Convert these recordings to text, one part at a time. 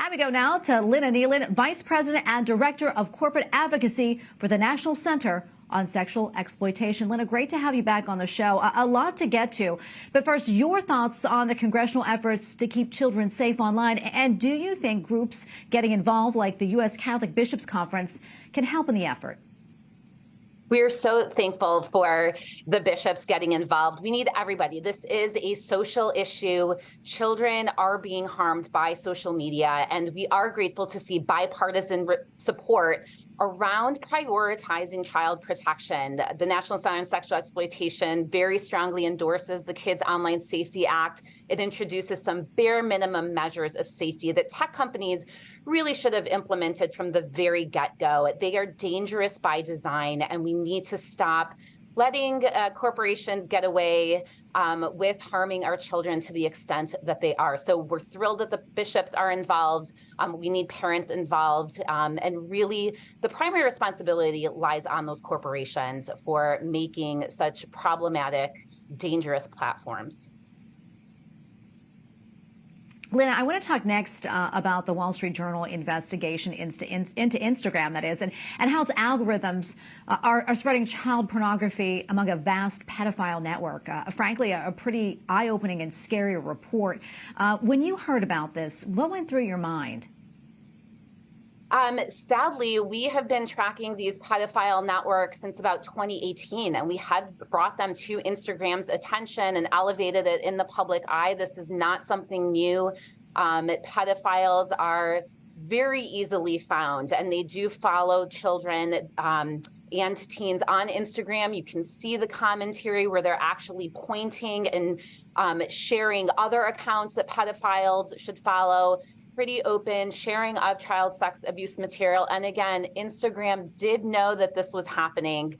Time to go now to Lynna Nealon, Vice President and Director of Corporate Advocacy for the National Center on Sexual Exploitation. Lynna, great to have you back on the show. A lot to get to. But first, your thoughts on the congressional efforts to keep children safe online. And do you think groups getting involved, like the U.S. Catholic Bishops' Conference, can help in the effort? We're so thankful for the bishops getting involved. We need everybody. This is a social issue. Children are being harmed by social media, and we are grateful to see bipartisan support around prioritizing child protection. The National Center on Sexual Exploitation very strongly endorses the Kids Online Safety Act. It introduces some bare minimum measures of safety that tech companies really should have implemented from the very get-go. They are dangerous by design, and we need to stop letting corporations get away with harming our children to the extent that they are. So we're thrilled that the bishops are involved. We need parents involved. And really, the primary responsibility lies on those corporations for making such problematic, dangerous platforms. Lynna, I want to talk next about the Wall Street Journal investigation into Instagram, that is, and how its algorithms are spreading child pornography among a vast pedophile network. Frankly, a pretty eye-opening and scary report. When you heard about this, what went through your mind? Sadly, we have been tracking these pedophile networks since about 2018, and we had brought them to Instagram's attention and elevated it in the public eye. This is not something new. Pedophiles are very easily found, and they do follow children and teens on Instagram. You can see the commentary where they're actually pointing and sharing other accounts that pedophiles should follow. Pretty open sharing of child sex abuse material. And again, Instagram did know that this was happening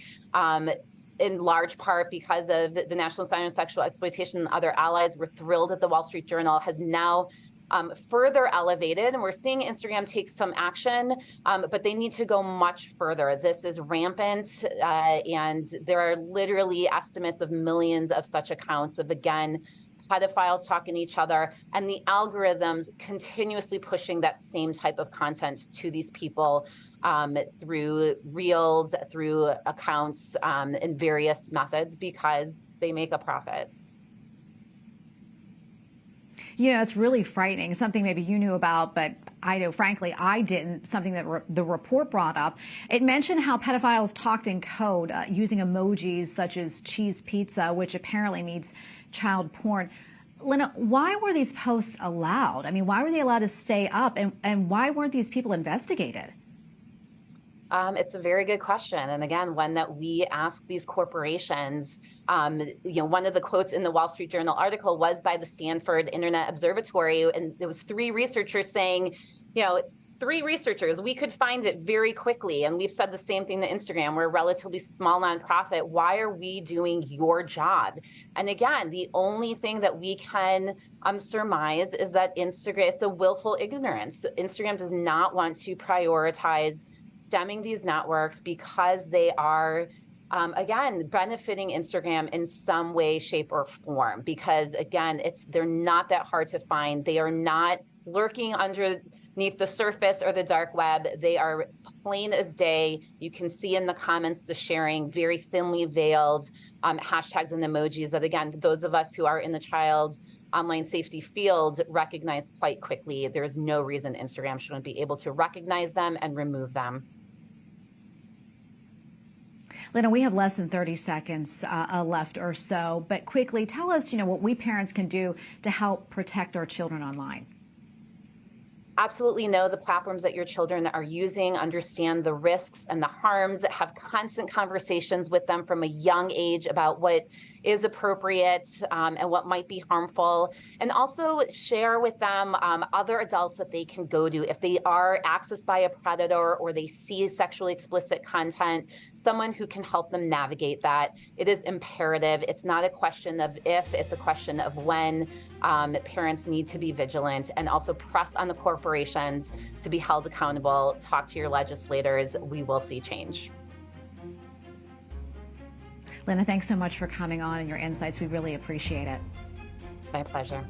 in large part because of the National Center on Sexual Exploitation and other allies. We're thrilled that the Wall Street Journal has now further elevated, and we're seeing Instagram take some action, but they need to go much further. This is rampant, and there are literally estimates of millions of such accounts of, again, pedophiles talking to each other, and the algorithms continuously pushing that same type of content to these people through reels, through accounts, and various methods because they make a profit. You know, it's really frightening, something maybe you knew about, but I know, frankly, I didn't, something that the report brought up. It mentioned how pedophiles talked in code using emojis such as cheese pizza, which apparently means child porn. Lynna, why were these posts allowed? I mean, why were they allowed to stay up, and why weren't these people investigated? It's a very good question. And again, one that we ask these corporations. You know, one of the quotes in the Wall Street Journal article was by the Stanford Internet Observatory. And there was 3 researchers saying, you know, it's 3 researchers. We could find it very quickly. And we've said the same thing to Instagram. We're a relatively small nonprofit. Why are we doing your job? And again, the only thing that we can surmise is that Instagram, it's a willful ignorance. Instagram does not want to prioritize stemming these networks because they are, again, benefiting Instagram in some way, shape, or form. Because again, they're not that hard to find. They are not lurking underneath the surface or the dark web. They are plain as day. You can see in the comments the sharing, very thinly veiled hashtags and emojis that, again, those of us who are in the child online safety field recognize quite quickly. There's no reason Instagram shouldn't be able to recognize them and remove them. Lynna, we have less than 30 seconds left or so, but quickly tell us, you know, what we parents can do to help protect our children online. Absolutely know the platforms that your children are using, understand the risks and the harms, have constant conversations with them from a young age about what is appropriate and what might be harmful, and also share with them other adults that they can go to if they are accessed by a predator or they see sexually explicit content, someone who can help them navigate that. It is imperative. It's not a question of if, it's a question of when. Parents need to be vigilant and also press on the corporations to be held accountable. Talk to your legislators. We will see change. Lynna, thanks so much for coming on and your insights. We really appreciate it. My pleasure.